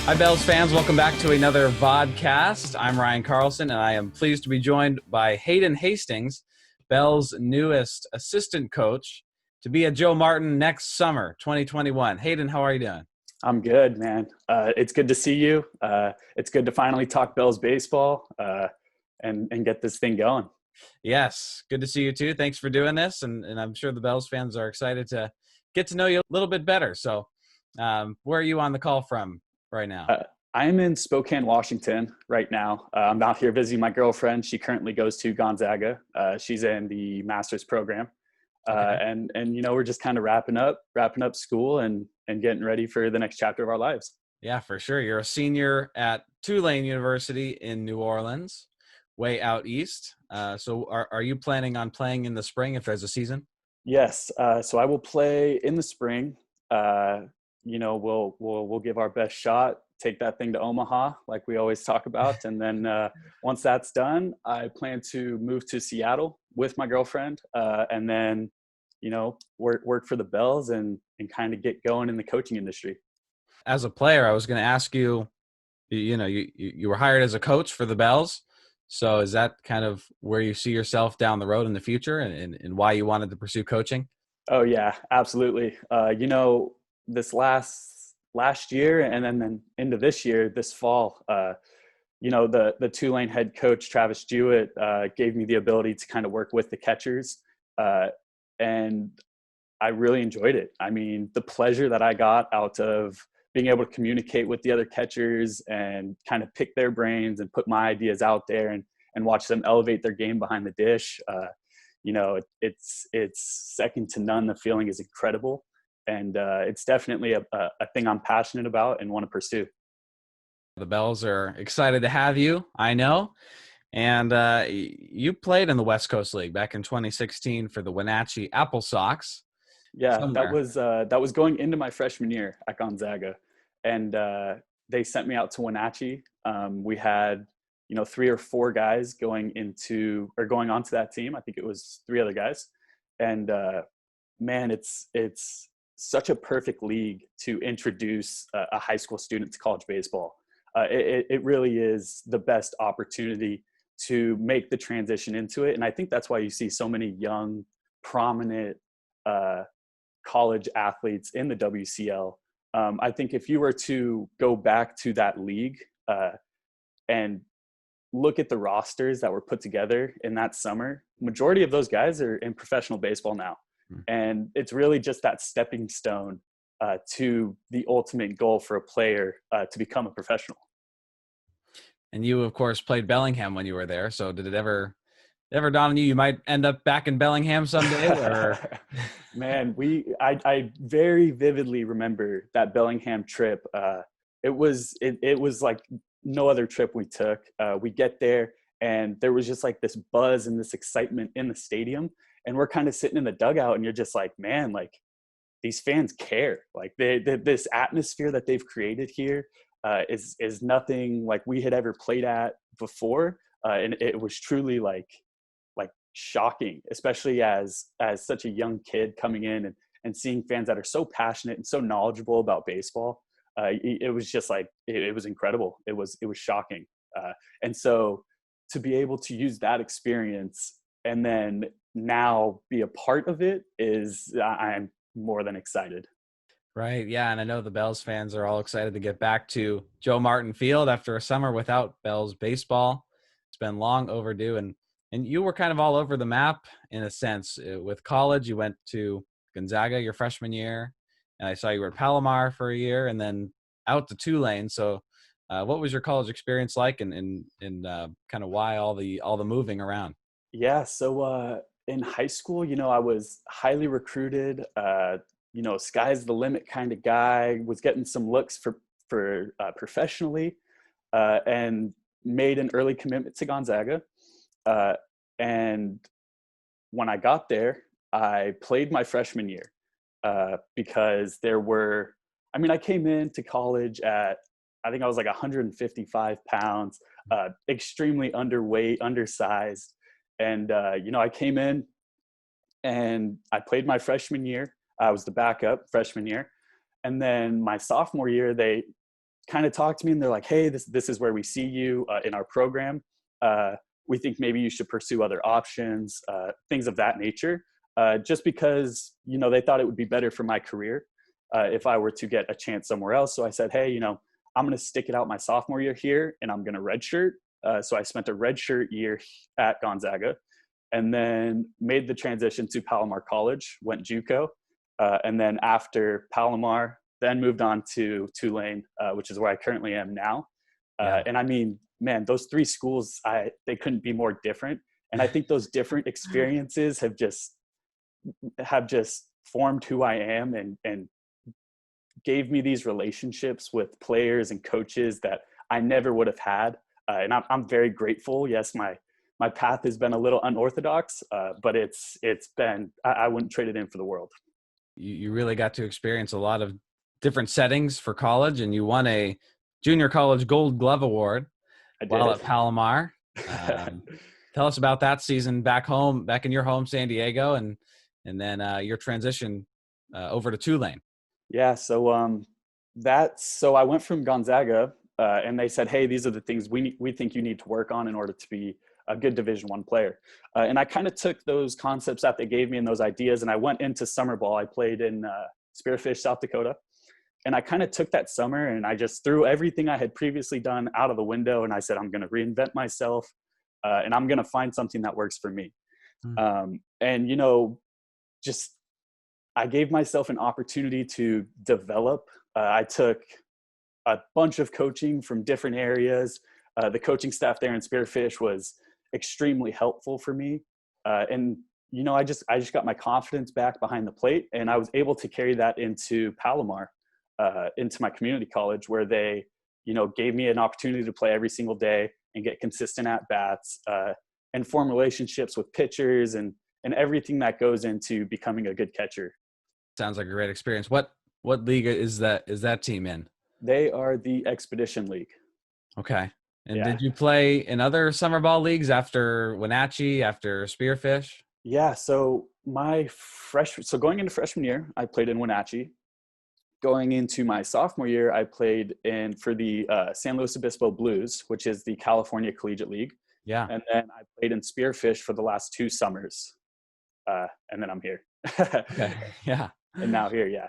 Hi, Bells fans. Welcome back to another Vodcast. I'm Ryan Carlson, and I am pleased to be joined by Haydan Hastings, Bells' newest assistant coach, to be at Joe Martin next summer, 2021. Haydan, how are you doing? I'm good, man. It's good to see you. It's good to finally talk Bells baseball and get this thing going. Yes, good to see you too. Thanks for doing this, and I'm sure the Bells fans are excited to get to know you a little bit better. So, where are you on the call from right now? I'm in Spokane, Washington right now. I'm out here visiting my girlfriend. She currently goes to Gonzaga. She's in the master's program. Okay. And we're just kind of wrapping up school and getting ready for the next chapter of our lives. Yeah, for sure. You're a senior at Tulane University in New Orleans, way out east. So are you planning on playing in the spring if there's a season? Yes. So I will play in the spring. We'll give our best shot, take that thing to Omaha, like we always talk about. And then once that's done, I plan to move to Seattle with my girlfriend, and then, work for the Bells and kind of get going in the coaching industry. As a player, I was going to ask you, you were hired as a coach for the Bells. So is that kind of where you see yourself down the road in the future and why you wanted to pursue coaching? Oh yeah, absolutely. This last year and then into this year, this fall, the Tulane head coach, Travis Jewett, gave me the ability to kind of work with the catchers. And I really enjoyed it. I mean, the pleasure that I got out of being able to communicate with the other catchers and kind of pick their brains and put my ideas out there and watch them elevate their game behind the dish. It's second to none. The feeling is incredible. And it's definitely a thing I'm passionate about and want to pursue. The Bells are excited to have you, I know. And you played in the West Coast League back in 2016 for the Wenatchee Apple Sox. Yeah, Somewhere. that was going into my freshman year at Gonzaga, and they sent me out to Wenatchee. We had 3 or 4 guys going onto that team. I think it was 3 other guys, and man, it's such a perfect league to introduce a high school student to college baseball. It really is the best opportunity to make the transition into it, and I think that's why you see so many young, prominent college athletes in the WCL. I think if you were to go back to that league and look at the rosters that were put together in that summer, majority of those guys are in professional baseball now. And it's really just that stepping stone to the ultimate goal for a player to become a professional. And you, of course, played Bellingham when you were there. So did it ever dawn on you might end up back in Bellingham someday? Or Man, I very vividly remember that Bellingham trip. It was like no other trip we took. We get there and there was just like this buzz and this excitement in the stadium, and we're kind of sitting in the dugout, and you're just like, man, like these fans care. Like this atmosphere that they've created here is nothing like we had ever played at before, and it was truly like shocking, especially as such a young kid coming in and seeing fans that are so passionate and so knowledgeable about baseball. It was just like it was incredible. It was shocking, and so to be able to use that experience and then now be a part of it I'm more than excited. right, yeah, and I know the Bells fans are all excited to get back to Joe Martin Field after a summer without Bells baseball. It's been long overdue, and you were kind of all over the map in a sense. With college, you went to Gonzaga your freshman year, and I saw you were at Palomar for a year, and then out to Tulane. So, what was your college experience like, and kind of why all the moving around? Yeah. So in high school, I was highly recruited. Sky's the limit kind of guy. Was getting some looks for professionally, and made an early commitment to Gonzaga. And when I got there, I played my freshman year because I came into college at, I think I was like 155 pounds, extremely underweight, undersized. And, I came in and I played my freshman year. I was the backup freshman year. And then my sophomore year, they kind of talked to me, and they're like, hey, this is where we see you in our program. We think maybe you should pursue other options, things of that nature, just because, they thought it would be better for my career if I were to get a chance somewhere else. So I said, hey, I'm going to stick it out my sophomore year here, and I'm going to redshirt. So I spent a redshirt year at Gonzaga, and then made the transition to Palomar College, went JUCO. And then after Palomar, then moved on to Tulane, which is where I currently am now. And I mean, man, those three schools, they couldn't be more different. And I think those different experiences have just formed who I am, and gave me these relationships with players and coaches that I never would have had. And I'm very grateful. Yes, my path has been a little unorthodox, but it's been, I wouldn't trade it in for the world. You really got to experience a lot of different settings for college, and you won a Junior College Gold Glove Award while at Palomar. Tell us about that season back in your home, San Diego, and then your transition over to Tulane. Yeah, so I went from Gonzaga, and they said, hey, these are the things we think you need to work on in order to be a good Division I player. And I kind of took those concepts that they gave me and those ideas, and I went into summer ball. I played in Spearfish, South Dakota. And I kind of took that summer, and I just threw everything I had previously done out of the window. And I said, I'm going to reinvent myself, and I'm going to find something that works for me. And, I gave myself an opportunity to develop. I took a bunch of coaching from different areas. The coaching staff there in Spearfish was extremely helpful for me. And I just got my confidence back behind the plate, and I was able to carry that into Palomar, into my community college, where they, gave me an opportunity to play every single day and get consistent at bats, and form relationships with pitchers and everything that goes into becoming a good catcher. Sounds like a great experience. What league is that team in? They are the Expedition League. Okay. And did you play in other summer ball leagues after Wenatchee, after Spearfish? Yeah. So going into freshman year, I played in Wenatchee. Going into my sophomore year, I played for the San Luis Obispo Blues, which is the California Collegiate League. Yeah. And then I played in Spearfish for the last 2 summers. And then I'm here. Okay. Yeah. And now here. Yeah.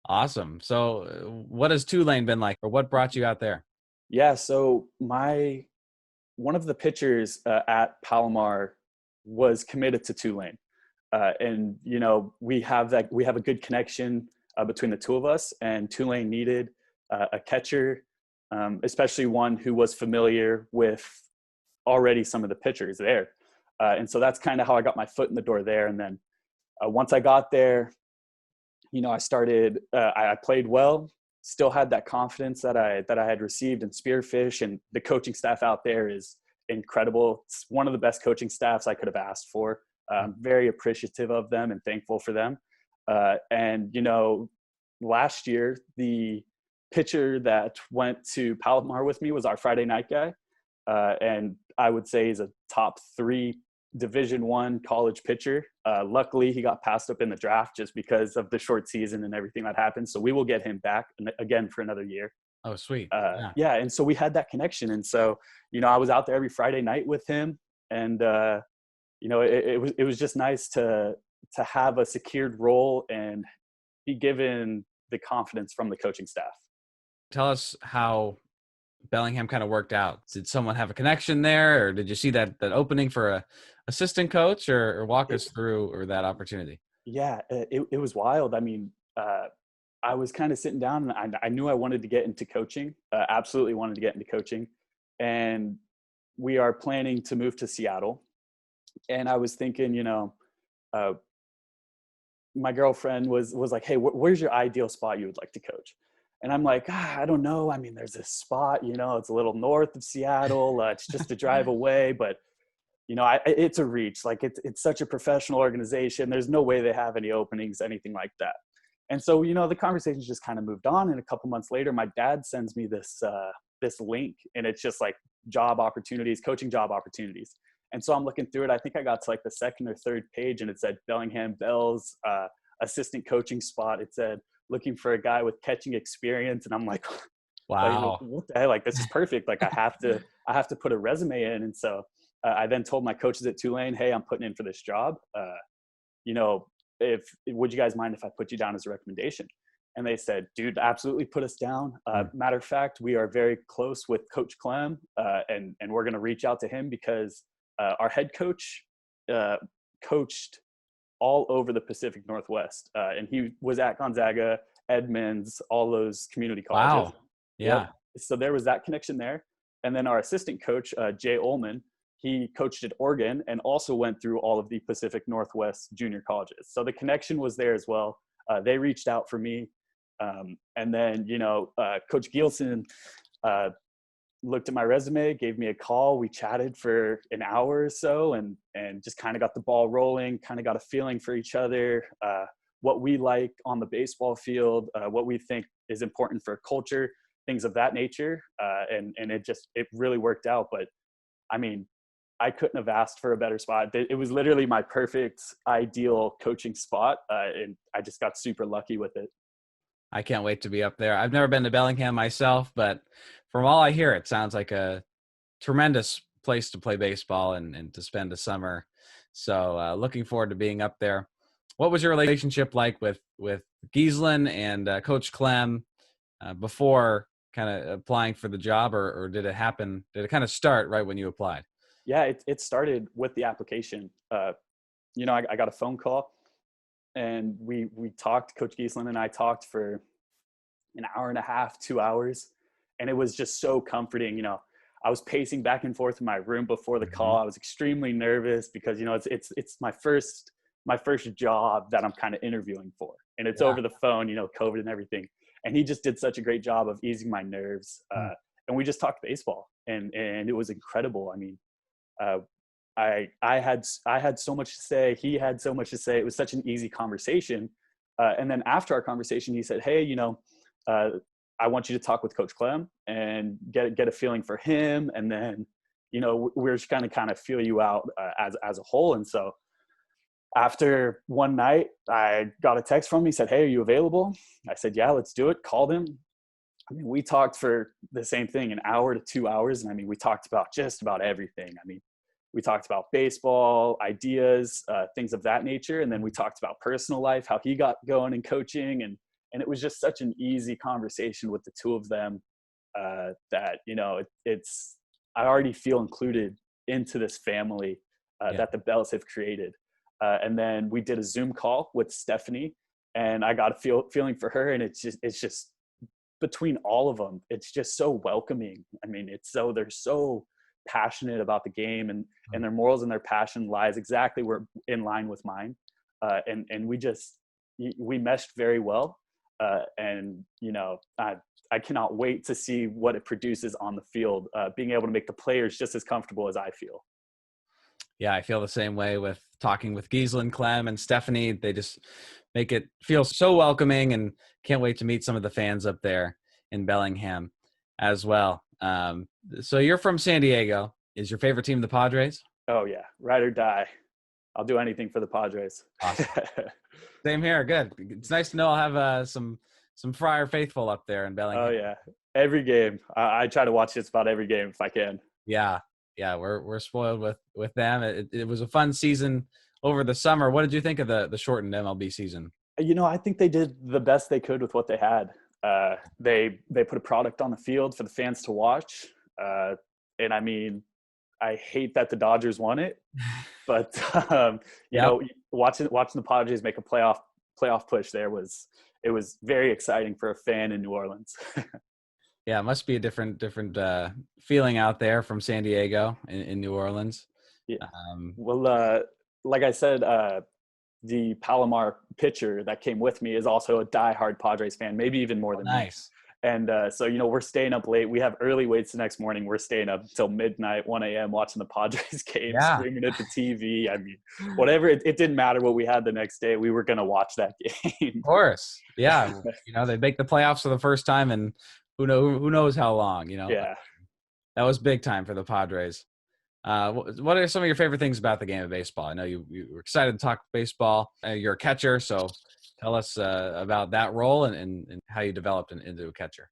Awesome. So what has Tulane been like, or what brought you out there? Yeah. So one of the pitchers at Palomar was committed to Tulane. And, we have a good connection between the two of us, and Tulane needed a catcher, especially one who was familiar with already some of the pitchers there. And so that's kind of how I got my foot in the door there. And then once I got there, I started, I played well, still had that confidence that I had received in Spearfish, and the coaching staff out there is incredible. It's one of the best coaching staffs I could have asked for. I'm very appreciative of them and thankful for them. And, last year, the pitcher that went to Palomar with me was our Friday night guy. And I would say he's a top 3 Division I college pitcher. Luckily, he got passed up in the draft just because of the short season and everything that happened. So we will get him back again for another year. Oh, sweet. Yeah. And so we had that connection. And so, I was out there every Friday night with him. And, it was just nice to have a secured role and be given the confidence from the coaching staff. Tell us how Bellingham kind of worked out. Did someone have a connection there, or did you see that opening for a assistant coach, or walk us through that opportunity? Yeah, it was wild. I mean, I was kind of sitting down, and I knew I wanted to get into coaching, absolutely wanted to get into coaching. And we are planning to move to Seattle. And I was thinking, my girlfriend was like, hey, where's your ideal spot you would like to coach? And I'm like, I don't know. I mean, there's this spot, it's a little north of Seattle. It's just a drive away, but it's a reach. Like it's such a professional organization. There's no way they have any openings, anything like that. And so, the conversations just kind of moved on. And a couple months later, my dad sends me this link, and it's just like coaching job opportunities. And so I'm looking through it. I think I got to like the second or third page, and it said Bellingham Bells, assistant coaching spot. It said looking for a guy with catching experience. And I'm like, Like, Wow. what the hell? Like, this is perfect. Like, I have to put a resume in. And so I then told my coaches at Tulane, hey, I'm putting in for this job. You know, would you guys mind if I put you down as a recommendation? And they said, dude, absolutely put us down. Matter of fact, we are very close with Coach Clem, and we're going to reach out to him because our head coach coached all over the Pacific Northwest. And he was at Gonzaga, Edmonds, all those community colleges. Wow. Yeah. Yep. So there was that connection there. And then our assistant coach, Jay Ullman, he coached at Oregon and also went through all of the Pacific Northwest junior colleges. So the connection was there as well. They reached out for me. And then, Coach Gielsen looked at my resume, gave me a call. We chatted for an hour or so and just kind of got the ball rolling, kind of got a feeling for each other, what we like on the baseball field, what we think is important for culture, things of that nature. And it really worked out. But I mean, I couldn't have asked for a better spot. It was literally my perfect, ideal coaching spot. And I just got super lucky with it. I can't wait to be up there. I've never been to Bellingham myself, but from all I hear, it sounds like a tremendous place to play baseball and to spend a summer. So looking forward to being up there. What was your relationship like with Giesland and Coach Clem before kind of applying for the job, or did it happen? Did it kind of start right when you applied? Yeah, it started with the application. I got a phone call and we talked, Coach Giesland and I talked for an hour and a half, 2 hours. And it was just so comforting. I was pacing back and forth in my room before the call. I was extremely nervous because, it's my first job that I'm kind of interviewing for. And it's over the phone, COVID and everything. And he just did such a great job of easing my nerves. And we just talked baseball and it was incredible. I mean, I had so much to say. He had so much to say. It was such an easy conversation. And then after our conversation, he said, hey, I want you to talk with Coach Clem and get a feeling for him. And then, we're just going to kind of feel you out as a whole. And so after one night, I got a text from him. He said, hey, are you available? I said, yeah, let's do it. Called him. I mean, we talked for the same thing, an hour to 2 hours. And I mean, we talked about just about everything. I mean, we talked about baseball, ideas, things of that nature. And then we talked about personal life, how he got going in coaching. And it was just such an easy conversation with the two of them that, I already feel included into this family that the Bells have created. And then we did a Zoom call with Stephanie and I got a feeling for her. And it's just between all of them, it's just so welcoming. I mean, they're so passionate about the game and their morals and their passion lies exactly in line with mine. And we meshed very well. I cannot wait to see what it produces on the field, being able to make the players just as comfortable as I feel. Yeah, I feel the same way with talking with Giesland, Clem, and Stephanie. They just make it feel so welcoming and can't wait to meet some of the fans up there in Bellingham as well. So you're from San Diego. Is your favorite team the Padres? Oh, yeah. Ride or die. I'll do anything for the Padres. Awesome. Same here. Good. It's nice to know I'll have some Friar faithful up there in Bellingham. Oh, yeah. Every game. I try to watch just about every game if I can. Yeah. We're spoiled with them. It was a fun season over the summer. What did you think of the shortened MLB season? I think they did the best they could with what they had. They put a product on the field for the fans to watch. And I mean, I hate that the Dodgers won it, but watching the Padres make a playoff push there was very exciting for a fan in New Orleans. Yeah, it must be a different feeling out there from San Diego in New Orleans. Yeah. Like I said, the Palomar pitcher that came with me is also a diehard Padres fan, maybe even more than me. And so, we're staying up late. We have early waits the next morning. We're staying up until midnight, 1 a.m. watching the Padres game, screaming at the TV. I mean, whatever. It didn't matter what we had the next day. We were going to watch that game. Of course. Yeah. They make the playoffs for the first time and who knows how long, Yeah. That was big time for the Padres. What are some of your favorite things about the game of baseball? I know you were excited to talk baseball. You're a catcher, so tell us about that role and how you developed into a catcher.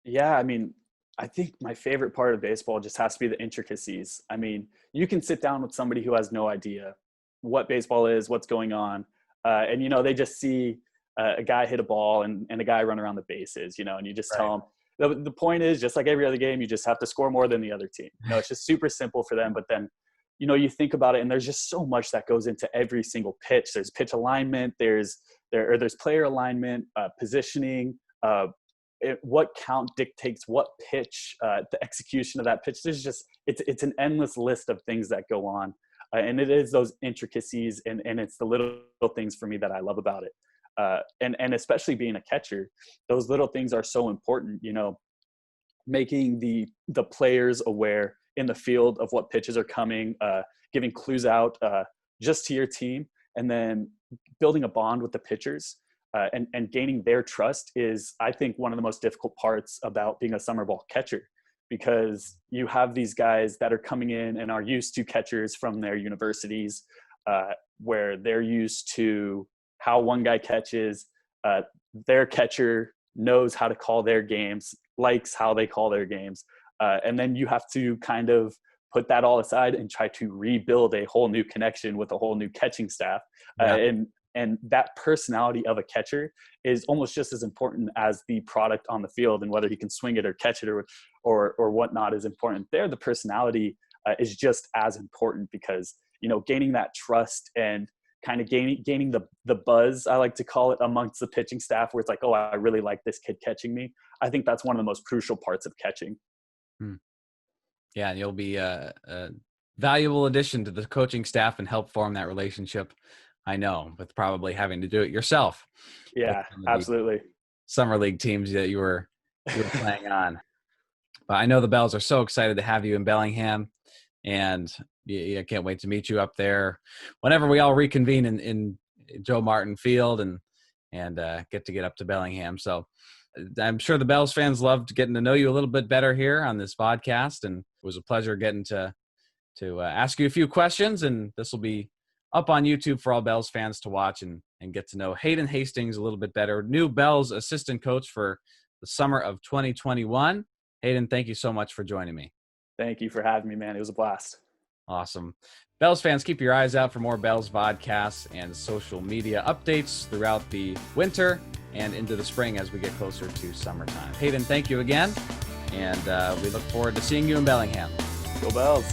Yeah, I mean, I think my favorite part of baseball just has to be the intricacies. I mean, you can sit down with somebody who has no idea what baseball is, what's going on, and they just see a guy hit a ball and a guy run around the bases, and you just Right. tell them the point is just like every other game, you just have to score more than the other team. It's just super simple for them. But then, you think about it, and there's just so much that goes into every single pitch. There's pitch alignment, there's player alignment, positioning. What count dictates what pitch, the execution of that pitch. It's an endless list of things that go on, and it is those intricacies and it's the little things for me that I love about it, and especially being a catcher, those little things are so important. Making the players aware in the field of what pitches are coming, giving clues out just to your team, and then building a bond with the pitchers. And gaining their trust is, I think, one of the most difficult parts about being a summer ball catcher, because you have these guys that are coming in and are used to catchers from their universities, where they're used to how one guy catches. Their catcher knows how to call their games, likes how they call their games. And then you have to kind of put that all aside and try to rebuild a whole new connection with a whole new catching staff. Yeah. And that personality of a catcher is almost just as important as the product on the field, and whether he can swing it or catch it or whatnot is important. There, the personality is just as important, because gaining that trust and kind of gaining the buzz, I like to call it, amongst the pitching staff, where it's like, oh, I really like this kid catching me. I think that's one of the most crucial parts of catching. Yeah, and you'll be a valuable addition to the coaching staff and help form that relationship. I know, with probably having to do it yourself. Yeah, absolutely. Summer league teams that you were playing on. But I know the Bells are so excited to have you in Bellingham, and I can't wait to meet you up there whenever we all reconvene in Joe Martin Field and get up to Bellingham. So I'm sure the Bells fans loved getting to know you a little bit better here on this podcast, and it was a pleasure getting to ask you a few questions. And this will be up on YouTube for all Bells fans to watch and get to know Haydan Hastings a little bit better, new Bells assistant coach for the summer of 2021. Haydan, thank you so much for joining me. Thank you for having me, man. It was a blast. Awesome. Bells fans, keep your eyes out for more Bells Vodcasts and social media updates throughout the winter and into the spring as we get closer to summertime. Haydan, thank you again, and we look forward to seeing you in Bellingham. Go Bells.